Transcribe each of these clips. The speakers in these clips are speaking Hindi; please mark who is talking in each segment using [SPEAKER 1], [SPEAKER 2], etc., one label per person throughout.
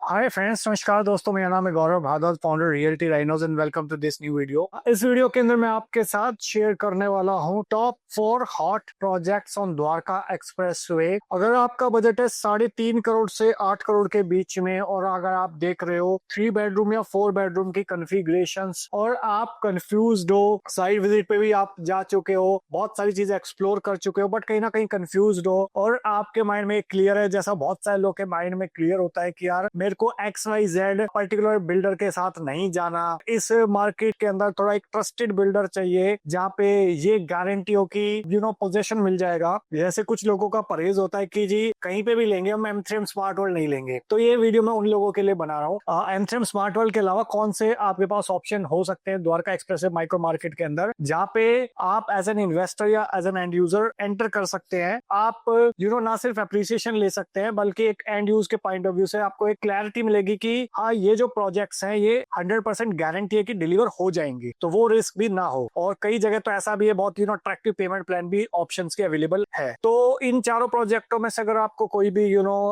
[SPEAKER 1] हाय फ्रेंड्स, नमस्कार दोस्तों। मेरा नाम है Gaurav Bhardwaj, founder Reality Rhinos, and welcome to this new video. इस वीडियो के अंदर मैं आपके साथ शेयर करने वाला हूं top 4 hot projects on Dwarka expressway. अगर आपका बजट है 3.5 करोड़ से 8 करोड़ के बीच में, और अगर आप देख रहे हो 3 बेडरूम या 4 बेडरूम की कन्फिग्रेशंस, और आप कंफ्यूज्ड हो, साइट विजिट पे भी आप जा चुके हो, बहुत सारी चीजें एक्सप्लोर कर चुके हो, बट कहीं ना कहीं कंफ्यूज्ड हो, और आपके माइंड में क्लियर है, जैसा बहुत सारे लोग के माइंड में क्लियर होता है कि यार मेरे को XYZ पर्टिकुलर बिल्डर के साथ नहीं जाना, इस मार्केट के अंदर थोड़ा एक ट्रस्टेड बिल्डर चाहिए जहाँ पे ये गारंटी हो कि पोजीशन मिल जाएगा। जैसे कुछ लोगों का परहेज होता है कि जी कहीं पे भी लेंगे हम, M3M स्मार्ट वर्ल्ड नहीं लेंगे। तो ये वीडियो मैं उन लोगों के लिए बना रहा हूँ। M3M स्मार्ट वर्ल्ड के अलावा कौन से आपके पास ऑप्शन हो सकते हैं द्वारका एक्सप्रेस माइक्रो मार्केट के अंदर, जहाँ पे आप एज एन इन्वेस्टर या as an end user enter कर सकते हैं। आप ना सिर्फ एप्रिसिएशन ले सकते हैं, बल्कि एक एंड यूज के पॉइंट ऑफ व्यू से आपको एक क्लैरिटी मिलेगी कि हाँ, ये जो प्रोजेक्ट्स हैं ये 100% गारंटी है कि डिलीवर हो जाएंगी, तो वो रिस्क भी ना हो। और कई जगह तो ऐसा भी है, बहुत अट्रैक्टिव पेमेंट प्लान भी ऑप्शंस के अवेलेबल है। तो इन चारों प्रोजेक्टों में से अगर आपको कोई भी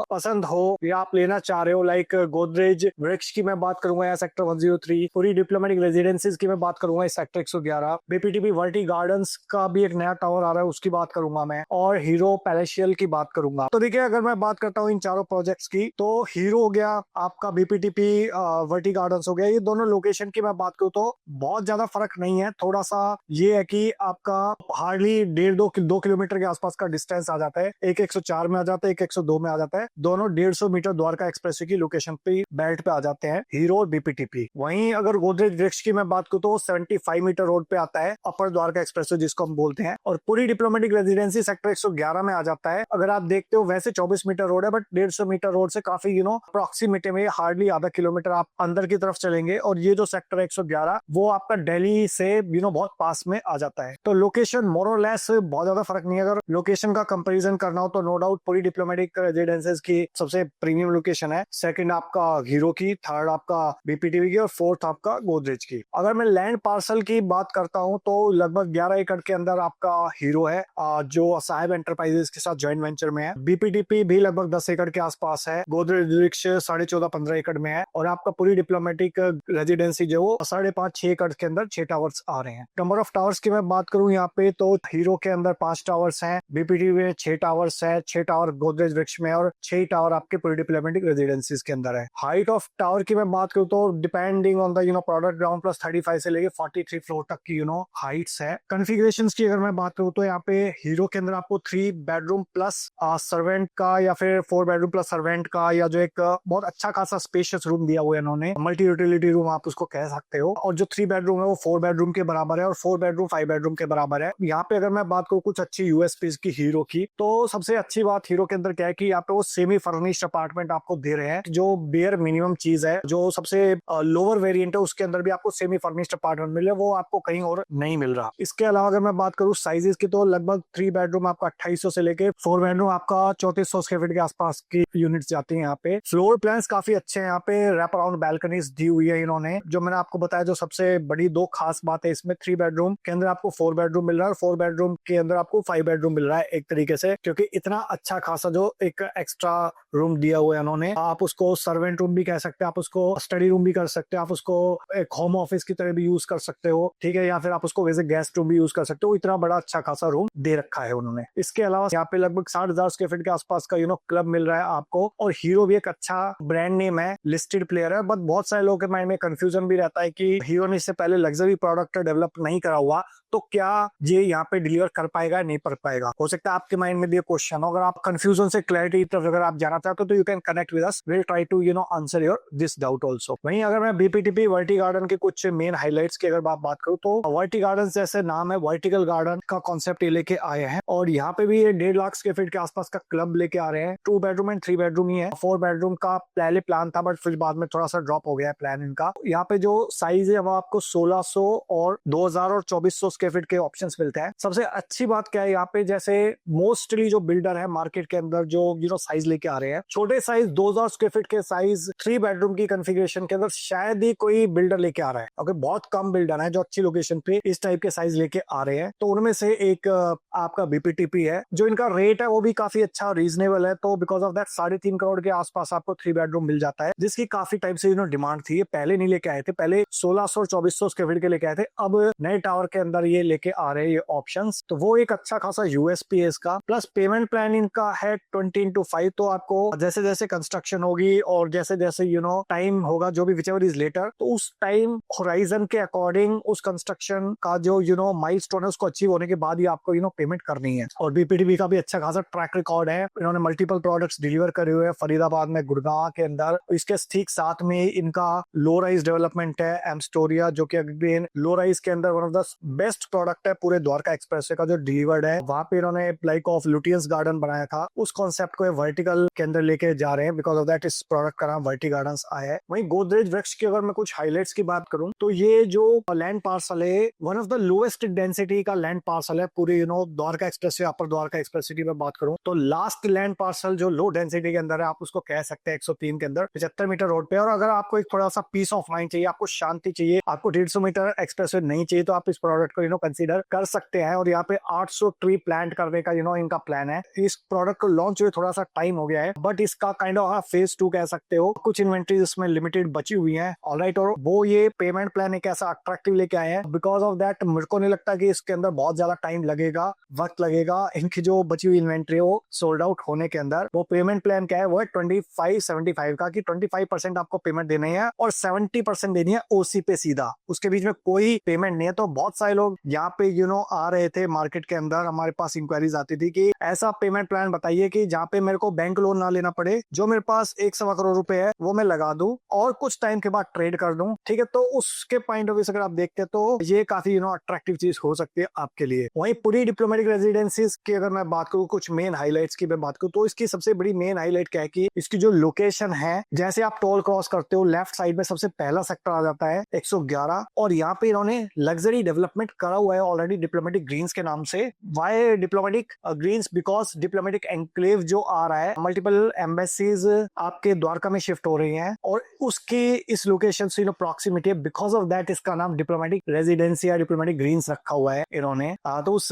[SPEAKER 1] पसंद हो या आप लेना चाह रहे हो, लाइक गोदरेज वृक्ष की मैं बात करूंगा या सेक्टर 103, पूरी डिप्लोमेटिक रेजिडेंसीज की मैं बात करूंगा इस सेक्टर 111, बीपीटीपी वर्टी गार्डन्स का भी एक नया टावर आ रहा है उसकी बात करूंगा मैं, और हीरो पैलेशियल की बात करूंगा। तो देखिए, अगर मैं बात करता हूँ इन चारों प्रोजेक्ट्स की, तो हीरो हो गया, आपका बीपीटीपी वर्टी गार्डन्स हो गया, ये दोनों लोकेशन की मैं बात करूँ तो बहुत ज्यादा फर्क नहीं है। थोड़ा सा ये है कि आपका हार्डली 1.5-2 किलोमीटर के आसपास का डिस्टेंस आ जाता है। एक 104 में आ जाता है, एक 102 में आ जाता है। दोनों 150 मीटर द्वारका एक्सप्रेसवे की लोकेशन पे बेल्ट पे आ जाते हैं, हीरो और बीपीटीपी। वहीं अगर गोदरेज वृक्ष की मैं बात करूँ तो 75 मीटर रोड पे आता है, अपर द्वारका एक्सप्रेसवे जिसको हम बोलते हैं, और पूरी डिप्लोमेटिक रेजिडेंसी सेक्टर 111 में आ जाता है। अगर आप देखते हो वैसे 24 मीटर रोड है, बट 150 मीटर रोड से काफी अप्रोक्सीमेट में, हार्डली आधा किलोमीटर आप अंदर की तरफ चलेंगे, और ये जो सेक्टर 111 वो आपका दिल्ली से बहुत पास में आ जाता है। तो लोकेशन मोर और लेस बहुत ज्यादा फर्क नहीं है। अगर लोकेशन का कंपैरिजन करना हो तो नो डाउट पूरी डिप्लोमेटिक रेजिडेंसेज की सबसे प्रीमियम लोकेशन है, सेकंड आपका हीरो की, थर्ड आपका बीपीटीवी की, और फोर्थ आपका गोदरेज की। अगर मैं लैंड पार्सल की बात करता हूं तो लगभग 11 एकड़ के अंदर आपका हीरो है, जो साहिब एंटरप्राइजेस के साथ ज्वाइंट वेंचर में है। बीपीटीपी भी लगभग 10 एकड़ के आसपास है। गोदरेज वृक्ष 14.5-15 एकड़ में है, और आपका पूरी डिप्लोमेटिक रेजिडेंसी जो 5.5-6 एकड़ के अंदर 6 टावर्स आ रहे हैं। नंबर ऑफ टावर्स की मैं बात करूं यहाँ पे, तो हीरो के अंदर 5 टावर्स हैं, बीपीटीवी में 6 टावर्स है, 6 टावर गोदरेज वृक्ष में, और 6 टावर आपके पूरी डिप्लोमेटिक रेजिडेंसीज के अंदर है। हाइट ऑफ टावर की मैं बात करूं तो depending on the product, ground plus 35 से लेके 43 फ्लोर तक की हाइट्स है। कॉन्फ़िगरेशन की अगर मैं बात करूं तो यहाँ पे हीरो के अंदर आपको 3 बेडरूम प्लस सर्वेंट का, या फिर 4 बेडरूम प्लस सर्वेंट का, या जो एक बहुत अच्छा खासा स्पेशियस रूम दिया हुआ है इन्होंने, मल्टी यूटिलिटी रूम आप उसको कह सकते हो। और जो 3 बेडरूम है वो 4 बेडरूम के बराबर है, और 4 बेडरूम 5 बेडरूम के बराबर है। यहाँ पे अगर मैं बात करूँ कुछ अच्छी यूएसपीज की हीरो की, तो सबसे अच्छी बात हीरो के अंदर क्या है कि यहाँ पे वो सेमी फर्निश्ड अपार्टमेंट आपको दे रहे हैं, जो बेयर मिनिमम चीज है। जो सबसे लोअर वेरिएंट है उसके अंदर भी आपको सेमी फर्निश्ड अपार्टमेंट मिले, वो आपको कहीं और नहीं मिल रहा। इसके अलावा अगर मैं बात करूँ साइजेस की, तो लगभग 3 बेडरूम आपका 2800 से लेके 4 बेडरूम आपका 3400 स्क्वायर फीट के आसपास की यूनिट्स जाती है। यहाँ पे फ्लोर प्लान्स काफी अच्छे हैं। यहाँ पे रैप अराउंड बैल्कनीज दी हुई है इन्होंने, जो मैंने आपको बताया। जो सबसे बड़ी 2 खास बात है इसमें, 3 बेडरूम के अंदर आपको 4 बेडरूम मिल रहा है, और 4 बेडरूम के अंदर आपको 5 बेडरूम मिल रहा है एक तरीके से, क्योंकि इतना अच्छा खासा जो एक एक्स्ट्रा रूम दिया हुआ है उन्होंने। आप उसको सर्वेंट रूम भी कह सकते हैं, आप उसको स्टडी रूम भी कर सकते हैं, आप उसको एक होम ऑफिस की तरह भी यूज कर सकते हो, ठीक है, या फिर आप उसको वैसे गेस्ट रूम भी यूज कर सकते हो। इतना बड़ा अच्छा खासा रूम दे रखा है उन्होंने। इसके अलावा यहाँ पे लगभग 60,000 स्क्वायर फीट के आसपास का क्लब मिल रहा है आपको। और हीरो भी एक अच्छा ब्रांड नेम है, लिस्टेड प्लेयर है, बट बहुत सारे लोगों के माइंड में कंफ्यूजन भी रहता है कि हीरो ने इससे पहले लग्जरी प्रोडक्ट डेवलप नहीं करा हुआ, तो क्या ये यहाँ पे डिलीवर कर पाएगा, नहीं कर पाएगा। हो सकता है आपके माइंड में भी क्वेश्चन हो। अगर आप कंफ्यूजन से क्लैरिटी की तरफ अगर आप जाना चाहते हो तो you can connect with us, we will try to answer your this doubt also. वहीं अगर मैं बीपीटीपी वर्टी गार्डन के कुछ मेन हाइलाइट्स की अगर बात करूँ, तो वर्टी गार्डन जैसे नाम है, वर्टिकल गार्डन का कॉन्सेप्ट ये लेके आए हैं, और यहाँ पे भी ये 1.5 लाख स्क्वायर फीट के आसपास का क्लब लेके आ रहे हैं। 2 बेडरूम एंड 3 बेडरूम ही है। 4 बेडरूम का पहले प्लान था, बट फिर बाद में थोड़ा सा ड्रॉप हो गया है प्लान इनका। यहाँ पे जो साइज है वो आपको 1600 और 2000 और 2400 स्क्वायर फीट के ऑप्शंस मिलते हैं। सबसे अच्छी बात क्या है यहाँ पे, जैसे मोस्टली जो बिल्डर है मार्केट के अंदर जो साइज लेके आ रहे हैं, छोटे साइज 2000 स्क्वायर फीट के साइज 3 बेडरूम की कॉन्फ़िगरेशन के अंदर शायद ही कोई बिल्डर लेके आ रहा है। ओके, बहुत कम बिल्डर है जो अच्छी लोकेशन पे इस टाइप के साइज लेके आ रहे हैं। तो उनमें से एक आपका बीपीटीपी है, जो इनका रेट है वो भी काफी अच्छा रीजनेबल है। तो बिकॉज ऑफ दैट 3.5 करोड़ के आसपास आपको 3 बेडरूम मिल जाता है, जिसकी काफी टाइम से डिमांड थी। ये पहले नहीं लेके आए थे, पहले 1600 और 2400 स्क्वायर फीट के लेके आए थे, अब नए टावर के अंदर ये लेके आ रहे हैं ये ऑप्शंस। तो वो एक अच्छा खासा यूएसपी है इसका। प्लस पेमेंट प्लान इनका है 20x5। तो आपको जैसे जैसे कंस्ट्रक्शन होगी और जैसे जैसे टाइम होगा, जो भी विचएवर इज लेटर, तो उस टाइम होराइजन के अकॉर्डिंग उस कंस्ट्रक्शन का जो माइलस्टोन है उसको अचीव होने के बाद ही आपको पेमेंट करनी है। और बीपीडीपी का भी अच्छा खासा ट्रैक रिकॉर्ड है। इन्होंने मल्टीपल प्रोडक्ट्स डिलीवर करे हुए हैं फरीदाबाद में, गुड़गांव के अंदर। इसके ठीक साथ में इनका लो राइज डेवलपमेंट है एमस्टोरिया, जो कि अगेन लो राइज के अंदर one of the best product है पूरे द्वारका एक्सप्रेसवे का जो डिलीवर्ड है। वहां पे इन्होंने लाइक ऑफ लुटियंस गार्डन बनाया था, उस कॉन्सेप्ट को वर्टिकल के अंदर लेके जा रहे हैं। बिकॉज ऑफ दैट इस प्रोडक्ट का नाम वर्टी गार्डन्स आया है। वहीं गोदरेज वृक्ष की अगर मैं कुछ हाईलाइट्स की बात करूं तो ये जो लैंड पार्सल है one of the lowest density का लैंड पार्सल है पूरी द्वारका एक्सप्रेसवे, अपर द्वारका एक्सप्रेसवे की मैं बात करूं तो लास्ट लैंड पार्सल जो लो डेंसिटी के अंदर है, आप उसको कह सकते हैं 103 के अंदर 75 मीटर रोड पे। और अगर आपको एक थोड़ा सा पीस ऑफ माइंड चाहिए, आपको शांति चाहिए, आपको 150 मीटर एक्सप्रेसवे नहीं चाहिए, तो आप इस प्रोडक्ट को कंसीडर कर सकते हैं। और यहाँ पे 800 ट्री प्लांट करने का इनका प्लान है। इस प्रोडक्ट को लॉन्च हुए थोड़ा सा टाइम हो गया है, बट इसका काइंड ऑफ फेज 2 कह सकते हो। कुछ इन्वेंट्रीज इसमें लिमिटेड बची हुई है, ऑलराइट। और वो ये पेमेंट प्लान एक ऐसा अट्रैक्टिव लेके आए हैं, बिकॉज ऑफ दैट मेरे को नहीं लगता कि इसके अंदर बहुत ज्यादा टाइम लगेगा, वक्त लगेगा इनकी जो बची हुई इन्वेंट्री वो सोल्ड आउट होने के अंदर। वो पेमेंट प्लान क्या है, वो है 25-75 का, कि 25% आपको पेमेंट देनी है और 70% देनी है ओसी पे सीधा, उसके बीच में कोई पेमेंट नहीं है। तो बहुत सारे लोग यहाँ पे आ रहे थे मार्केट के अंदर, हमारे पास इंक्वायरीज आती थी कि ऐसा पेमेंट प्लान बताइए कि जहाँ पे मेरे को बैंक लोन ना लेना पड़े, जो मेरे पास 1 करोड़ रुपए है वो मैं लगा दूं और कुछ टाइम के बाद ट्रेड कर दूं। ठीक है, तो उसके पॉइंट ऑफ व्यू से अगर आप देखते हैं तो ये काफी अट्रैक्टिव चीज हो सकती है आपके लिए। वहीं पूरी डिप्लोमेटिक रेजिडेंसीज की अगर मैं बात करूं, कुछ मेन हाईलाइट्स की मैं बात करूं, तो इसकी सबसे बड़ी मेन हाईलाइट क्या है कि इसकी जो लोकेशन है, जैसे आप टोल क्रॉस करते हो लेफ्ट साइड में सबसे पहला सेक्टर आ जाता है 111, और यहाँ पे इन्होंने लग्जरी डेवलपमेंट करा हुआ है ऑलरेडी डिप्लोमेटिक ग्रीन्स के नाम से। Why diplomatic greens? Because diplomatic enclave जो आ रहा है, मल्टीपल एम्बेसीज आपके द्वारका में शिफ्ट हो रही हैं और उसकी इस लोकेशन से प्रॉक्सिमिटी है, बिकॉज ऑफ दैट इसका नाम डिप्लोमेटिक रेजिडेंसी या डिप्लोमेटिक ग्रीन्स रखा हुआ है इन्होंने। तो उस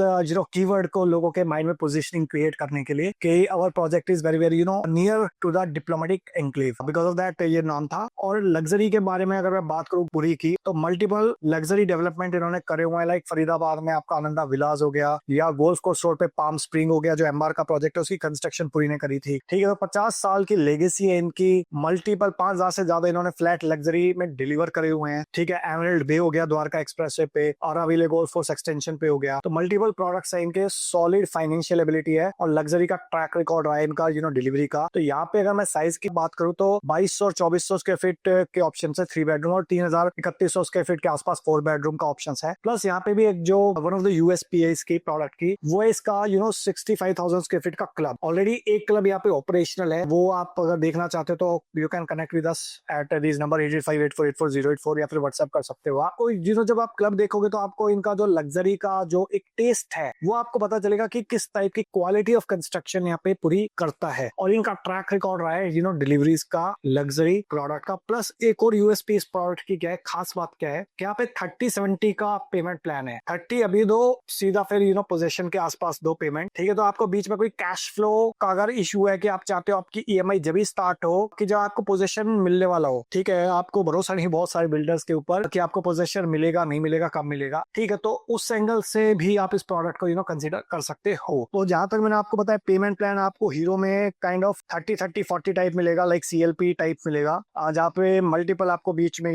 [SPEAKER 1] कीवर्ड को लोगों के माइंड में पोजिशनिंग क्रिएट करने के लिए कि our project is very very near to the diplomatic enclave, because of that ये नाम था। और लग्जरी के बारे में अगर मैं बात करूं पूरी की, तो मल्टीपल लग्जरी डेवलपमेंट इन्होंने करे हुए हैं। लाइक फरीदाबाद में आपका आनंदा विलास हो गया, या गोल्फ कोर्स रोड पे पाम स्प्रिंग हो गया, जो एमआर का प्रोजेक्ट है उसकी कंस्ट्रक्शन पूरी ने करी थी। ठीक है, तो 50 साल की लेगेसी है इनकी। मल्टीपल 5000 से ज्यादा इन्होंने फ्लैट लग्जरी में डिलीवर करे हुए हैं। ठीक है, एमरल्ड बे हो गया द्वारका एक्सप्रेसवे पे, आराविले गोल्फ कोर्स एक्सटेंशन पे हो गया। तो मल्टीपल प्रोडक्ट्स है इनके, सॉलिड फाइनेंशियल एबिलिटी है और लग्जरी का ट्रैक रिकॉर्ड रहा है इनका डिलीवरी का। तो यहाँ पे अगर मैं साइज की बात करूँ तो 2200 और 2400 स्क्वायर फीट के ऑप्शन है 3 बेडरूम, और 3000-3100 स्क्वायर फीट के आसपास 4 बेडरूम का ऑप्शन है। प्लस यहाँ पे भी एक जो वन ऑफ द यूएसपी है इसकी प्रोडक्ट की, वो है इसका 65,000 स्क्वायर फीट का क्लब। ऑलरेडी एक क्लब यहाँ पे ऑपरेशनल है, वो आप अगर देखना चाहते हो तो you can connect with us at this number 8584840840, या फिर व्हाट्सएप कर सकते हो। आपको जब आप क्लब देखोगे तो आपको इनका जो लग्जरी का जो एक टेस्ट है वो आपको पता चलेगा कि किस टाइप की क्वालिटी ऑफ कंस्ट्रक्शन यहाँ पे पूरी करता है। और इनका ट्रैक रिकॉर्ड रहा है डिलीवरीज का, लग्जरी प्रोडक्ट का। प्लस एक और यूएसपी इस प्रोडक्ट की क्या है, खास बात क्या है कि यहाँ पे 30-70 का पेमेंट प्लान है। 30 अभी दो, सीधा फिर पोजीशन के आसपास दो पेमेंट। ठीक है, तो आपको बीच में कोई कैश फ्लो का अगर इशू है कि आप चाहते हो आपकी ईएमआई जब ही स्टार्ट हो कि जब आपको पोजीशन मिलने वाला हो, ठीक है, आपको भरोसा नहीं बहुत सारे बिल्डर्स के ऊपर कि आपको पोजीशन मिलेगा नहीं मिलेगा, कब मिलेगा। ठीक है, तो उस एंगल से भी आप इस प्रोडक्ट को कंसिडर कर सकते हो। तो जहां तक मैंने आपको बताया, पेमेंट प्लान आपको हीरो में काइंड ऑफ 30-30-40 टाइप मिलेगा, लाइक सीएलपी टाइप मिलेगा, जहाँ पे मल्टीपल आपको बीच में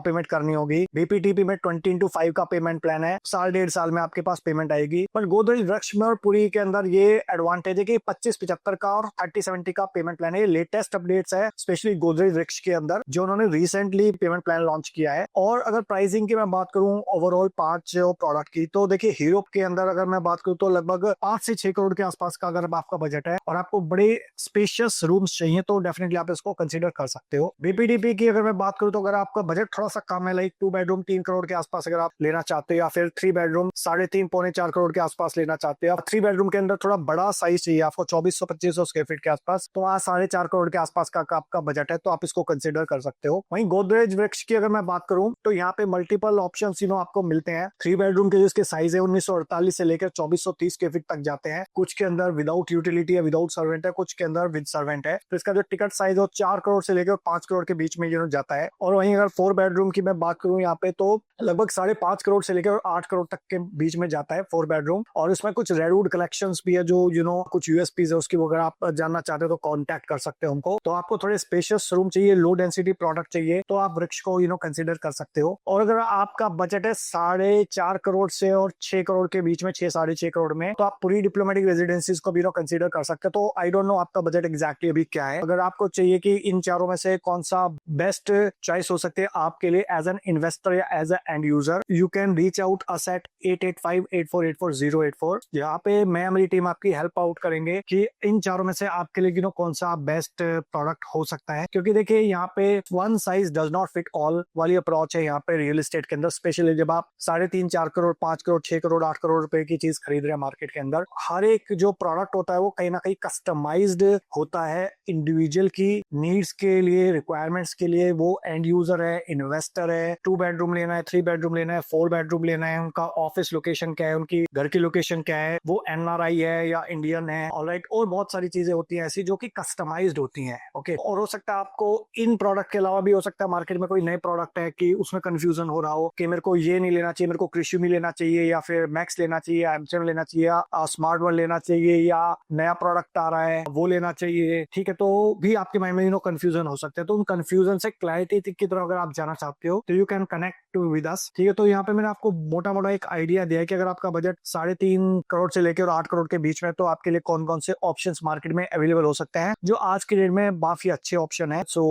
[SPEAKER 1] पेमेंट करनी होगी। बीपीटीपी में 20x5 का पेमेंट प्लान है, 1.5 साल में आपके पास पेमेंट आएगी। पर गोदरेज वृक्ष में और पूरी के अंदर ये एडवांटेज है कि 25-75 का और 30-70 का पेमेंट प्लान है। लेटेस्ट अपडेट्स है स्पेशली गोदरेज वृक्ष के अंदर, जो उन्होंने रिसेंटली पेमेंट प्लान लॉन्च किया है। और अगर प्राइसिंग की मैं बात करूं ओवरऑल 5 प्रोडक्ट की, तो देखिए हीरो के अंदर अगर मैं बात करूं तो लगभग 5 से 6 करोड़ के आसपास का अगर आपका बजट है और आपको बड़े स्पेशियस रूम्स चाहिए तो डेफिनेटली आप इसको कंसीडर कर सकते हो। बीपीडीपी की अगर मैं बात करूं तो अगर आपका बजट थोड़ा सा कम है, लाइक 2 बेडरूम 3 करोड़ के आसपास अगर आप लेना चाहते हो, या फिर 3 बेडरूम 3.5-4 करोड़ के आसपास लेना चाहते हो, 3 बेडरूम के अंदर थोड़ा बड़ा साइज चाहिए आपको 2400-2500 स्क्वायर फीट के आसपास, तो वहाँ 4.5 करोड़ के आसपास का आपका बजट है, तो आप इसको कंसिडर कर सकते हो। वहीं गोदरेज वृक्ष की अगर मैं बात करूं तो यहाँ पे मल्टीपल ऑप्शन आपको मिलते हैं। 3 बेडरूम के जिसके साइज है 1948 से लेकर 2430 स्क्वायर फीट तक जाते हैं। कुछ के अंदर विदाउट यूटिलिटी है, विदाउट सर्वेंट है, कुछ के अंदर विद सर्वेंट है। तो इसका जो टिकट साइज हो 4 करोड़ से लेकर 5 करोड़ के बीच में जाता है। और वहीं अगर 4 बेडरूम की मैं बात करूं यहाँ पे तो लगभग 5.5 करोड़ से लेकर 8 करोड़ तक के बीच में जाता है 4 बेडरूम। और इसमें कुछ रेडवुड कलेक्शंस भी है जो कुछ यूएसपीज है उसकी, अगर आप जानना चाहते हो तो कांटेक्ट कर सकते हो हमको। तो आपको थोड़े स्पेशियस रूम चाहिए, लो डेंसिटी प्रोडक्ट चाहिए तो आप वृक्ष को कंसिडर कर सकते हो। और अगर आपका बजट है 4.5 करोड़ से और 6 करोड़ के बीच में, 6-6.5 करोड़ में, तो आप पूरी डिप्लोमेटिक रेजिडेंसीज को भी कंसिडर कर सकते हो। तो आई डोंट नो आपका बजट एग्जैक्टली अभी क्या है। अगर आपको चाहिए कि इन चारों में से कौन सा बेस्ट चॉइस हो सकते हैं आपके लिए एज एन इन्वेस्टर या as a end user, you can reach out us at 8858484084। यहाँ पे मैं, हमारी टीम आपकी हेल्प आउट करेंगे कि इन चारों में से आपके लिए कौन सा बेस्ट प्रोडक्ट हो सकता है। क्योंकि देखिए यहाँ पे one size does not fit all वाली अप्रोच है यहाँ पे रियल एस्टेट के अंदर। स्पेशली जब आप 3.5-4 करोड़, 5 करोड़, 6 करोड़, 8 करोड़ रुपए की चीज खरीद रहे हैं मार्केट के अंदर, हर एक जो प्रोडक्ट होता है वो कहीं ना कहीं कस्टमाइज्ड होता है इंडिविजुअल की नीड्स के लिए, रिक्वायरमेंट्स के लिए। वो एंड यूजर है, इन्वेस्टर है, 2 बेडरूम लेना है, 3 बेडरूम लेना है, 4 बेडरूम लेना है, उनका ऑफिस लोकेशन क्या है, उनकी घर की लोकेशन क्या है, वो एनआरआई है या इंडियन है, ऑलराइट। और बहुत सारी चीजें होती हैं ऐसी जो कि कस्टमाइज्ड होती हैं। ओके, और हो सकता है आपको इन प्रोडक्ट के अलावा भी हो सकता है मार्केट में कोई नए प्रोडक्ट है कि उसमें कंफ्यूजन हो रहा हो कि मेरे को ये नहीं लेना चाहिए, मेरे को क्रिशिमी लेना चाहिए, या फिर मैक्स लेना चाहिए, एमसेम लेना चाहिए, या स्मार्ट वन लेना चाहिए, या नया प्रोडक्ट आ रहा है वो लेना चाहिए। ठीक है, तो भी आपके माइंड में कंफ्यूजन हो सकते हैं। तो उन कंफ्यूजन से क्लैरिटी की तरफ अगर आप जाना चाहते हो तो यू कैन कनेक्ट विद अस। ठीक है, तो यहाँ पे मैंने आपको मोटा मोटा एक आइडिया दिया है कि अगर आपका बजट 3.5 करोड़ से लेकर 8 करोड़ के बीच में, तो आपके लिए कौन कौन से ऑप्शंस मार्केट में अवेलेबल हो सकते हैं जो आज के डेट में काफी अच्छे ऑप्शन है। So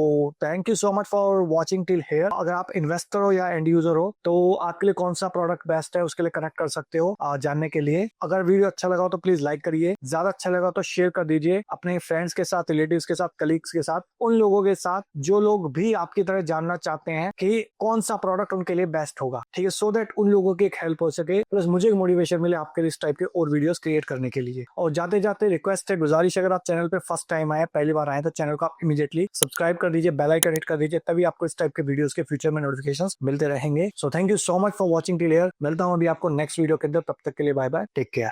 [SPEAKER 1] thank you so much for watching till here. अगर आप इन्वेस्टर हो या एंड यूजर हो तो आपके लिए कौन सा प्रोडक्ट बेस्ट है उसके लिए कनेक्ट कर सकते हो जानने के लिए। अगर वीडियो अच्छा लगा हो तो प्लीज लाइक करिए, ज्यादा अच्छा लगा तो शेयर कर दीजिए अपने फ्रेंड्स के साथ, रिलेटिव्स के साथ, कलीग्स के साथ, उन लोगों के साथ जो लोग भी आपकी तरह जानना चाहते हैं कि कौन सा प्रोडक्ट उनके लिए बेस्ट होगा। ठीक है, सो दैट उन लोगों की एक हेल्प हो सके, प्लस मुझे एक मोटिवेशन मिले आपके लिए इस टाइप के और वीडियोस क्रिएट करने के लिए। और जाते जाते रिक्वेस्ट है, गुजारिश, अगर आप चैनल पे फर्स्ट टाइम आए, पहली बार आए, तो चैनल को आप इमीडिएटली सब्सक्राइब कर दीजिए, बेल आइकन हिट कर दीजिए, तभी आपको इस टाइप के वीडियोस के फ्यूचर में नोटिफिकेशंस मिलते रहेंगे। So thank you so much for watching till here. मिलता हूं अभी आपको नेक्स्ट वीडियो के अंदर, तब तक के लिए बाय बाय, टेक केयर।